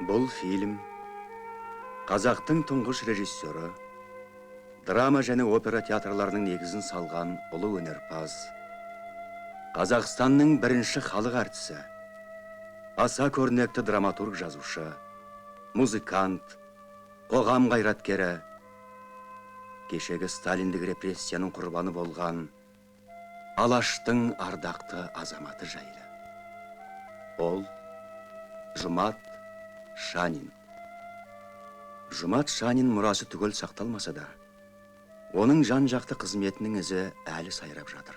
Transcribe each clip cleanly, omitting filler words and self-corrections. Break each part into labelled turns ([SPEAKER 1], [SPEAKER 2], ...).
[SPEAKER 1] Бұл фильм қазақтың тұңғыш режиссері, драма және опера театрларының негізін салған ұлы өнерпаз, Қазақстанның бірінші халық әртісі, аса көрнекті драматург жазушы, музыкант, қоғам қайраткері, кешегі сталиндік репрессияның құрбаны болған Алаштың ардақты азаматы жайлы. Ол Жұмат Шанин. Жұмат Шанин мұрасы түгел сақталмаса да, оның жан-жақты қызметінің ізі әлі сайрап жатыр.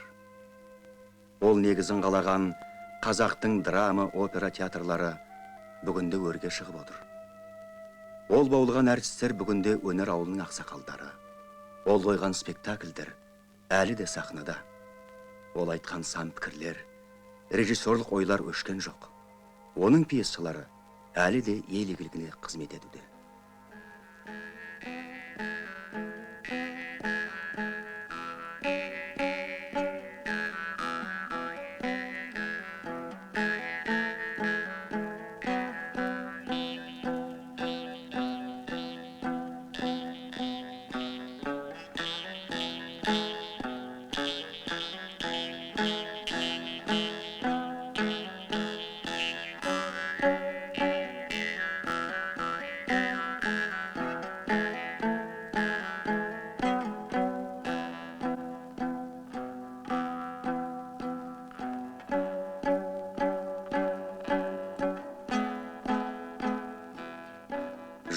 [SPEAKER 1] Ол негізін қалаған қазақтың драма, опера театрлары бүгінде өрге шығып отыр. Ол баулыған әртістер бүгінде өнер ауылының ақсақалдары. Ол қойған спектакльдер әлі де сахнада. Ол айтқан сан пікірлер, режиссерлік ойлар өшкен жоқ. Оның пьесалары әлі де ел игілігіне қызмет етуде.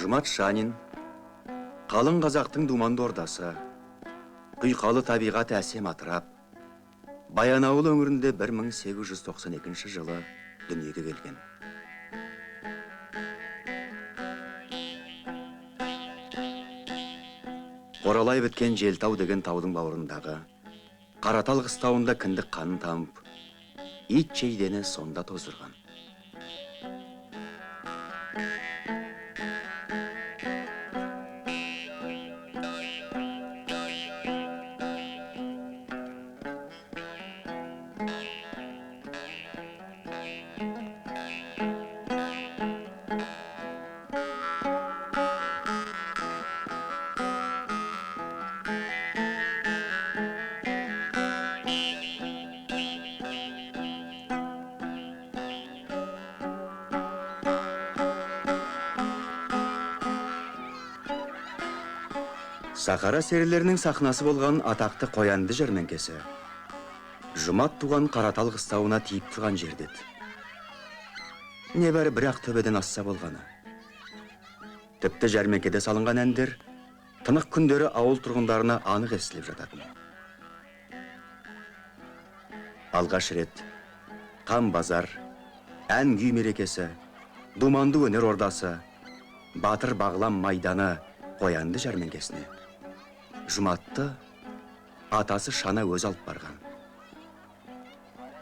[SPEAKER 1] Жұмат Шанин, қалың қазақтың думанды ордасы, құйқалы табиғат әсем атырап, Баянауыл өңірінде 1892 жылы дүниеге келген. Қоралай біткен Желтау деген таудың бауырындағы Қаратал қыстауында кіндік қанын тамып, ит жейдені сонда тоздырған. Сахара серілерінің сахнасы болған атақты Қоянды жәрмеңкесі Жұмат туған Қаратал қыстауына тиіп тұрған жердеді. Небәрі бірақ төбеден асса болғаны. Тіпті жәрмеңкеде салынған әндер тынық күндері ауыл тұрғындарына анық естіліп жататын. Алғаш рет Қан базар, ән күй мерекесі, думанды өнер ордасы, батыр бағлам майданы Қоянды жәрмеңкесіне Жұматты атасы Шана өз алып барған.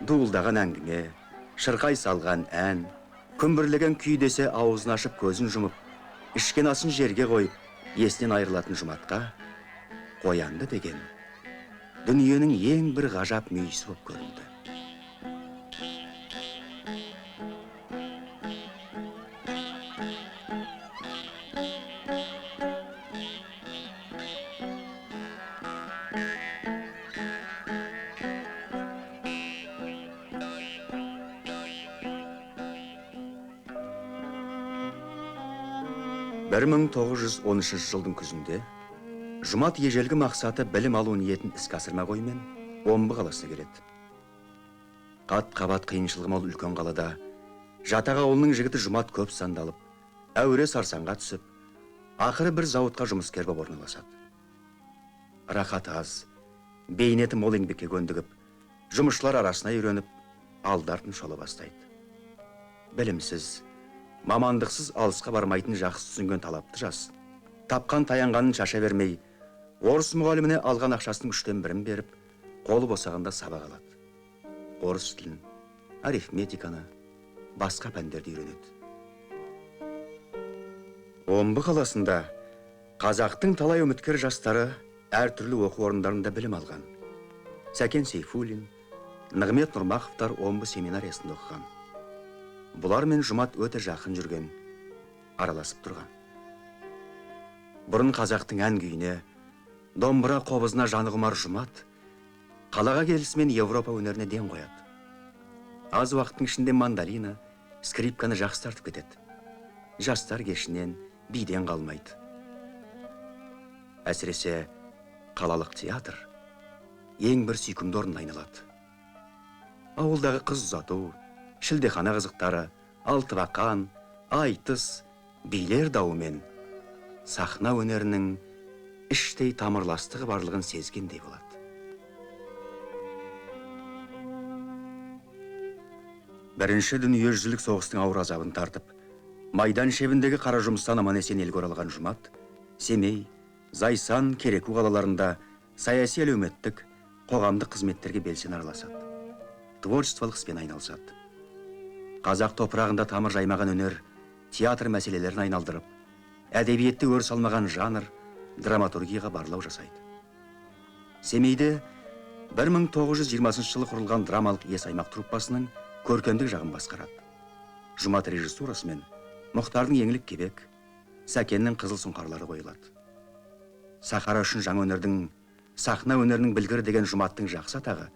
[SPEAKER 1] Дуылдаған әңгіме, шырқай салған ән, күмбірлеген күй десе аузын ашып көзін жұмып, ішкен асын жерге қойып, есінен айырылатын Жұматқа Қоянды деген дүниенің ең бір ғажап мүйісі болып көрінді. Бір 1913 жылдың күзінде Жұмат ежелгі мақсаты білім алу ниетін іске асырмай қоймен Омбы қаласына келеді. Қат-қабат қиыншылығы мол үлкен қалада жатақ ауылының жігіті Жұмат көп сандалып, әуре сарсаңға түсіп, ақыры бір зауытқа жұмыскер боп орналасады. Рахат аз, бейнеті мол еңбекке көндігіп, жұмысшылар арасына үйреніп, алды-артын шола бастайды. Білімсіз, мамандықсыз алысқа бармайтын жақсы түсінген талапты жас. Тапқан таянғанын шаша бермей, орыс мұғаліміне алған ақшасының 3/1 беріп, қолы босағанда сабақ алады. Орыс тілін, арифметиканы, басқа пәндерді үйренеді. Омбы қаласында қазақтың талай үміткер жастары әртүрлі оқу орындарында білім алған. Сәкен Сейфуллин, Нығмет Нұрмақовтар Омбы семинариясында оқыған. Бұлар мен Жұмат өте жақын жүрген. араласып тұрған. Бұрын қазақтың ән күйіне, домбыра қобызына жаны құмар Жұмат қалаға келісімен Европа өнеріне ден қояды. Аз уақыттың ішінде мандолина, скрипканы жақсы тартып кетеді. Жастар кешінен биден қалмайды. Әсіресе қалалық театр ең бір сүйкімді орын айналады. Ауылдағы қыз ұзату, шілдехана қызықтары, алтыбақан, айтыс, билер дауымен сахна өнерінің іштей тамырластығы барлығын сезгендей болады. Бірінші дүниежүзілік соғыстың ауыр азабын тартып, майдан шебіндегі қара жұмыстан аман-есен елге оралған Жұмат, Семей, Зайсан, Кереку қалаларында саяси әлеуметтік, қоғамдық қызметтерге белсене араласады. Творчестволық іспен айналысады. Қазақ топырағында тамыр жаймаған өнер, театр мәселелерін айналдырып, әдебиетті өріс алмаған жанр, драматургияға барлау жасайды. Семейде 1920 жылы құрылған драмалық ес аймақ труппасының көркемдік жағын басқарады. Жұмат режиссурасымен Мұхтардың еңлік кебек, Сәкеннің қызыл сұңқарлары қойылады. Сахара үшін жаңа өнердің, сахна өнерінің білгірі деген Жұматтың жақсы атағы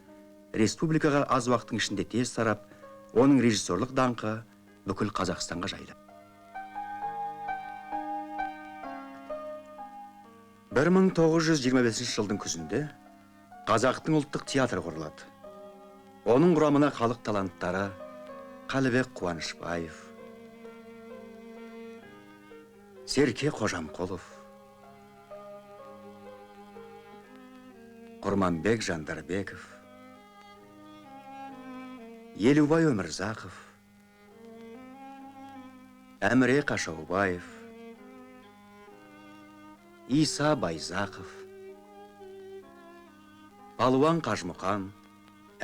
[SPEAKER 1] республикаға аз уақыттың ішінде тез тарап, оның режиссерлік даңқы бүкіл Қазақстанға жайлы. 1925 жылдың күзінде Қазақтың ұлттық театры құрылады. Оның құрамына халық таланттары Қалыбек Қуанышбаев, Серке Қожамқұлов, Құрманбек Жандарбеков, Елубай Өмірзақов, Әміре Қашаубаев, Иса Байзақов, Палуан Қажмұқан,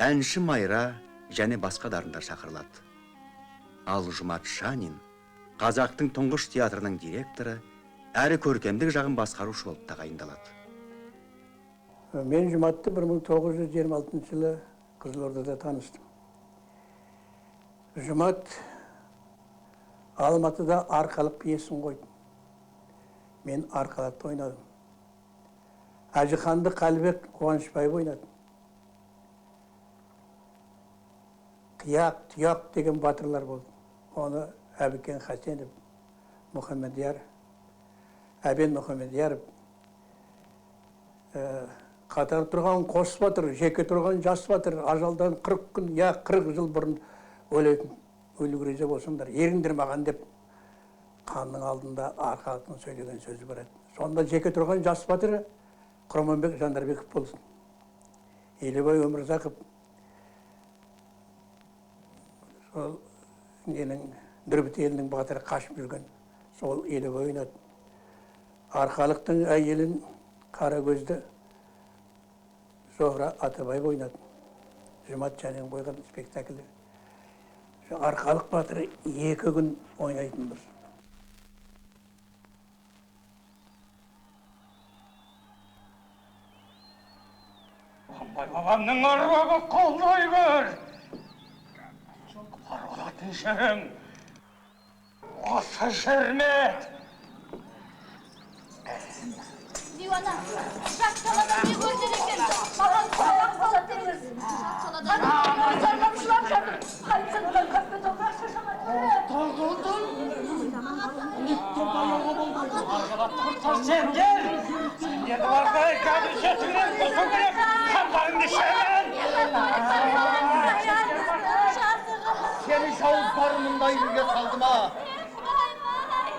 [SPEAKER 1] әнші Майра және басқа дарындар шақырылады. Ал Жұмат Шанин Қазақтың тұңғыш театрының директоры, әрі көркемдік жағын басқарушы болып тағайындалады.
[SPEAKER 2] Мен Жұматты 1926 жылы Қызылордада таныстым. Жұмат Алматыда арқалық пьесын қойды. Мен арқалықты ойнадым. Әжіханды Қалыбек Қуанышбаев ойнады. Қияқ, тұяқ деген батырлар болды. Оны Әбікен Хасенов, Мұхаммедияр, Әбен Мұхаммедияров, қатар тұрған қос батыр, жеке тұрған жас батыр, ажалдан 40 күн, 40 жыл бұрын өлетін, өлі күрезе болсыңдар, еріңдер маған деп, қанның алдында арқалықтың сөйлеген сөзі барады. Сонда жеке тұрған жас батыры Құрманбек Жандарбеков болсын. Елубай Өмірзақов, сол ненің Дүрбіт елінің батыры қашып жүрген, сол Елубай ойнады. Арқалықтың әйелін Қарагөзді Зоғра Атабаев ойнады. Жұмат Шанин қойған спектаклі. Арқалық батыры 2 күн ойнайтынбыз.
[SPEAKER 3] Абай бабамның аруағы қолдай көр. Бар олатын жерің осы жермет.
[SPEAKER 4] Дивана, жақ саладан не көрден екен? Маған қалақ салат деңіз. Жақ саладан жарғамшылап жатыр. Қайтсыңдан көппе топырақ шашамады.
[SPEAKER 3] Арғалап тұртар сен кел. Сендерді барғай кәдір жетігінен қосу керек. Қамдарыңды шәмен.
[SPEAKER 5] Seni şavuzlarımında yürüye saldıma.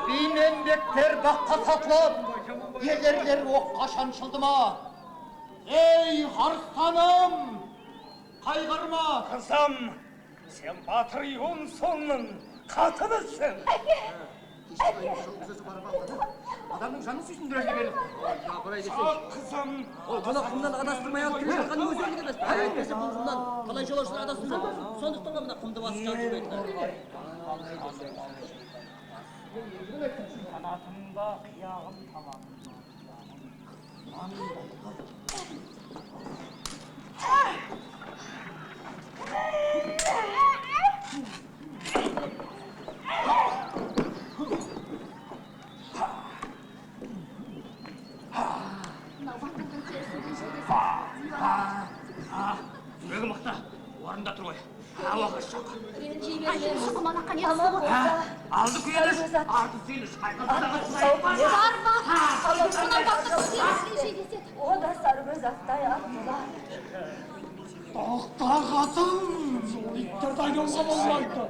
[SPEAKER 5] Bimenbekler bakka satılıp, yelerler okka şanşıldıma. Ey Harslanım, kaygırma.
[SPEAKER 3] Kızım, sen Batır Yunus'un katınısın.
[SPEAKER 5] Adamın canı süsündür öyle verir.
[SPEAKER 3] Çok kızım.
[SPEAKER 6] O kulağımdan adastırmayan kim şakanın özü öyle demez. Hayır, kesi bulduğundan kalay yoluşlar adastırsın. Sonuçta da kumda basacağız cümletiler.
[SPEAKER 3] Kanatımda kıyağım tamam.
[SPEAKER 4] Ama bolsa.
[SPEAKER 3] Aldı kuyarız. Artı suyunu şaykırdı.
[SPEAKER 4] Var. Buna baktık bir şey desin. O da Sarıgöz Aktay attılar.
[SPEAKER 3] Doktor katım. İttirden yolga olmaydı.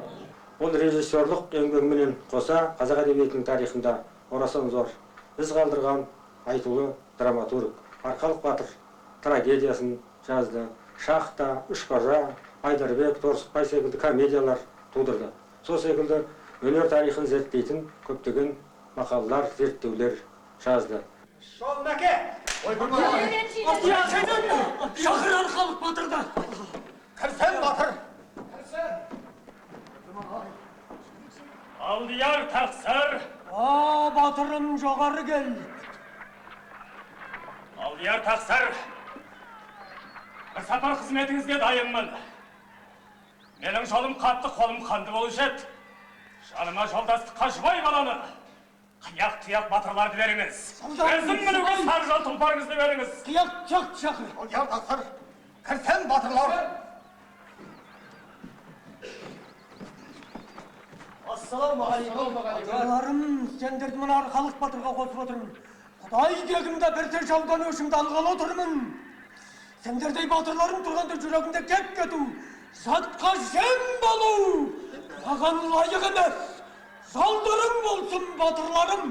[SPEAKER 7] Бұл режиссерлық еңбегіменен қоса қазақ әдебиетінің тарихында орасан зор із қалдырған айтулы драматург Арқалық батыр трагедиясын жазды. Шахта, Үш қожа, Айдарбек, Торсықбай секілді комедиялар тудырды. Сол секілді өнер тарихын зерттейтін көптеген мақалалар, зерттеулер жазды.
[SPEAKER 3] Шақыр Арқалық батырды.
[SPEAKER 5] Кірсен батыр.
[SPEAKER 3] Алдияр тақсыр. Батырым жоғары кел. Алдияр тақсыр. Bir сапар қызметіңізге дайынмын. Менің жолым қатты, қолым қанды болушы еді. Жаныма жолдастыққа жұбай баланы. Қияқ-тұяқ батырларды беріңіз. Өзім мінуге сары жол тұлпарыңызды беріңіз. Қияқ-тұяқ шақыр.
[SPEAKER 5] Алдияр тақсыр. Кірсен батырлар.
[SPEAKER 3] Ағаларым, сендерді мына Арқалық батырға қосып отырмын. Құдай дегімді бірте жаудан өшіңді алғалы отырмын. Сендердей батырларым тұрғанда жүрегімде кек кету, затқа жем болу. Маған лайық емес, жолдарың болсын батырларым.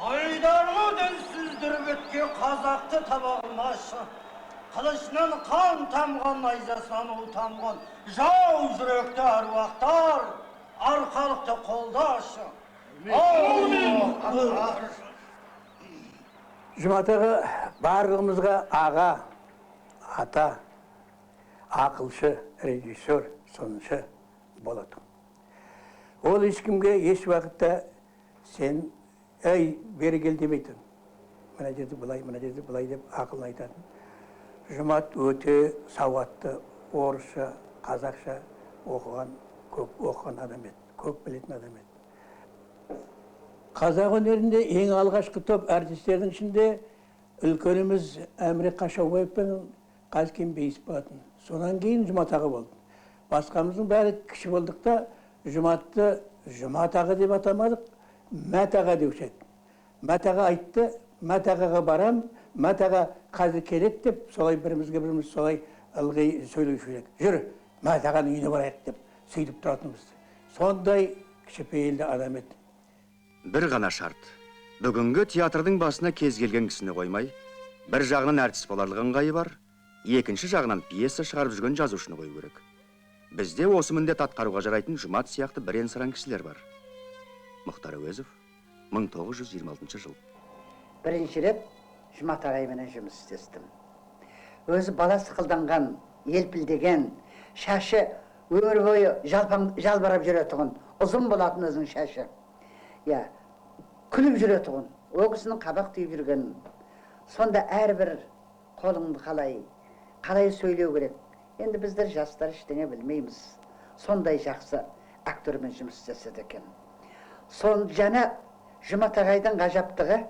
[SPEAKER 5] Айдарға дәлсіздіріп өтке қазақты табағылмашы. Қылышынан қан тамған, найзасынан ол тамған. Жау жүректі аруақтар, Арқалықты қолдашы.
[SPEAKER 2] Жұмат аға барлығымызға аға, ата, ақылшы, режиссер, сыншы болады. Ол ешкімге еш уақытта сен әй бері кел демейтін. Мына жерді былай деп ақылын айтатын. Жұмат өте сауатты, орысша, қазақша оқыған, көп оқыған адам еді, көп білетін адам еді. Қазақ өнерінде ең алғашқы топ артистердің ішінде үлкеніміз Әміре Қашаубаев пен Қазкен Бейіс болатын. Сонан кейін Жұмат аға болды. Басқамыздың бәрі кіші болдық та, Жұматты Жұмат аға деп атамадық, Мәт аға деуші еді. Мәт аға айтты, Мәт ағаға барам, Мәт аға қазір келеді деп, солай біріміз солай ылғи сөйлеуші едік. Жүр, Мәт ағаның үйіне барайық деп сөйтіп тұратынбыз. Сондай кішіпейілді адам еді.
[SPEAKER 1] Бір ғана шарт. Бүгінгі театрдың басына кез келген кісіні қоймай, бір жағынан әртіс боларлық ыңғайы бар, екінші жағынан пьеса шығарып жүрген жазушыны қою керек. Бізде осы міндет атқаруға жарайтын Жұмат сияқты бірен-саран кісілер бар. Мұхтар Әуезов, 1926 жыл.
[SPEAKER 8] Бірінші рет Жұмат ағайменен жұмыс істестім. Өзі бала сықылданған, елпілдеген, шашы өмір бойы жалбарап жүретұғын, ұзын болатын өзінің шашы. Күліп жүретұғын, о кісінің қабақ түйіп жүргенін. Сонда әрбір қолыңды қалай сөйлеу керек. Енді біздер жастар ештеңе білмейміз. Сондай жақсы актермен жұмыс істеседі екен. Сон жаңа Жұмат ағайдың ғажаптығы,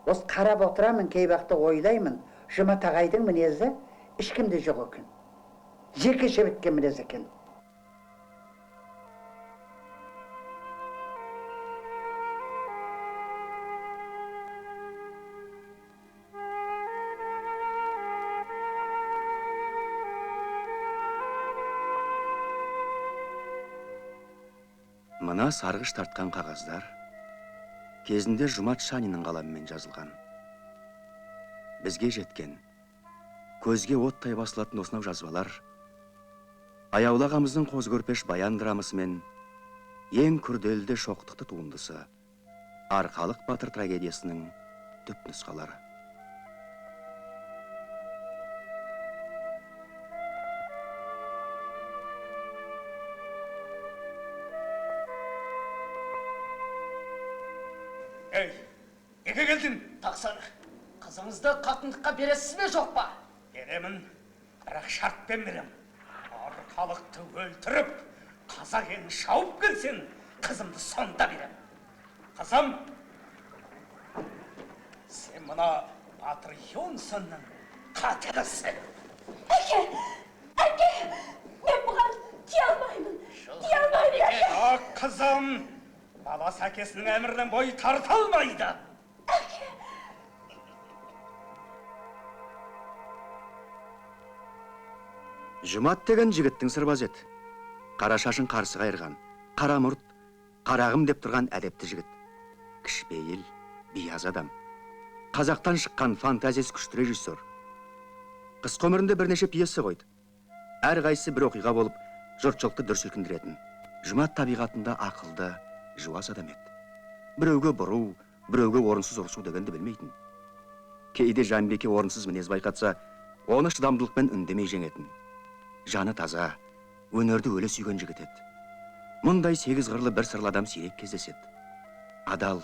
[SPEAKER 8] осы қарап отырамын, кей уақытта ойлаймын, Жұмат ағайдың мінезі ешкімде жоқ екен. Жекеше біткен мінез екен.
[SPEAKER 1] Мына сарғыш тартқан қағаздар кезінде Жұмат Шаниннің қаламымен жазылған. Бізге жеткен, көзге оттай басылатын осынау жазбалар Аяулы ағамыздың қоз көрпеш баян драмасымен ең күрделі шоқтықты туындысы Арқалық батыр трагедиясының түп нұсқалары.
[SPEAKER 3] Неге келдің, тақсыр?
[SPEAKER 5] Қызыңызды қатындыққа бересіз бе жоқ па?
[SPEAKER 3] Беремін, бірақ шартпен берем. Арқалықты өлтіріп, қазақ елін шауып келсең, қызымды сонда берем. Қызым, сен мына Батыр Йонсонның қателісің.
[SPEAKER 4] Әке, мен бұған Дей алмаймын. Дей алмаймын.
[SPEAKER 3] Ақ қызым, баласы әкесінің әмірінен бой тарта алмайды.
[SPEAKER 1] Жұмат деген жігіттің сырбаз еді. Қара шашын қарсы қайырған, қара мұрт, қарағым деп тұрған әдепті жігіт. Кішіпейіл, бияз адам. Қазақтан шыққан фантазиясы күшті режиссер. Қысқы өмірінде бірнеше пьеса қойды. Әр қайсысы бір оқиға болып, жұртшылықты дүр сілкіндіретін. Жұмат табиғатында ақылды, жуас адам еді. Біреуге бұру, біреуге орынсыз ұрысу дегенді білмейтін. Кейде Жанбеке орынсыз мінез байқатса, оны шыдамдылықпен үндемей жеңетін. Жаны таза, өнерді өлі сүйген жігіт еді. Мұндай 8 қырлы бір сырлы адам сирек кездеседі. Адал,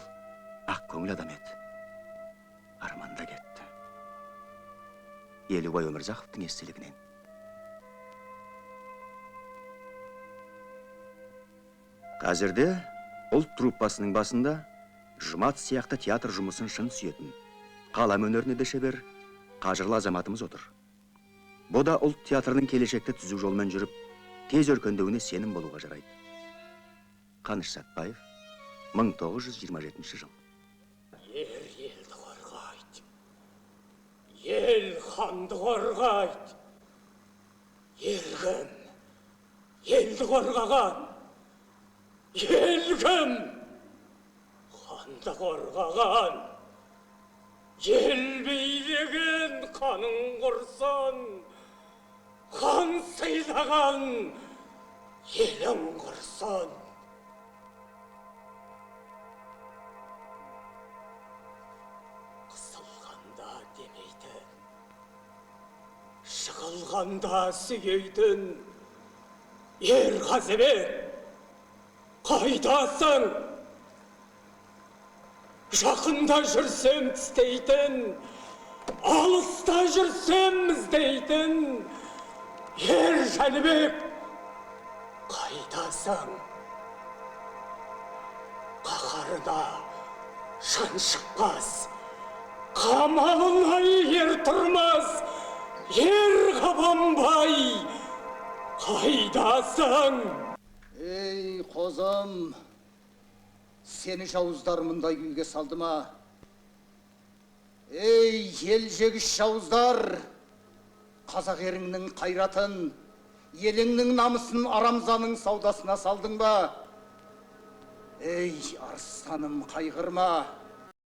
[SPEAKER 1] ақ көңіл адам еді. Арманда кетті. Елубай Өмірзақовтың естелігінен. Қазірде ұлт труппасының басында Жұмат сияқты театр жұмысын шын сүйетін, қалам өнеріне де шебер, қажырлы азаматымыз отыр. Бұ да ұлт театрының келешекті түзу жолмен жүріп, тез өркендеуіне сенім болуға жарайды. Қаныш Сәтбаев, 1927 жыл.
[SPEAKER 3] Елді қорғайды. Ел ханды қорғайды. Елгім, елді қорғаған. Елгім, ханды қорғаған. Ел билеген қаның құрсын. Хан сыйлаған елің құрсын. Қысылғанда демейтін, жығылғанда сүйейтін, ер Қазыбек, қайдасың? Жақында жүрсем тістейтін, алыста жүрсем іздейтін, ер Жәнібек, қайдасың? Қаһарына жан шықпас, қамалына ер тұрмас, ер Қабанбай, қайдасың?
[SPEAKER 5] Ей қозым, сені жауыздар мұндай күйге салды ма? Ей ел жегіш жауыздар, қазақ еріңнің қайратын, еліңнің намысын арамзаның саудасына салдың ба? Ей арыстаным, қайғырма.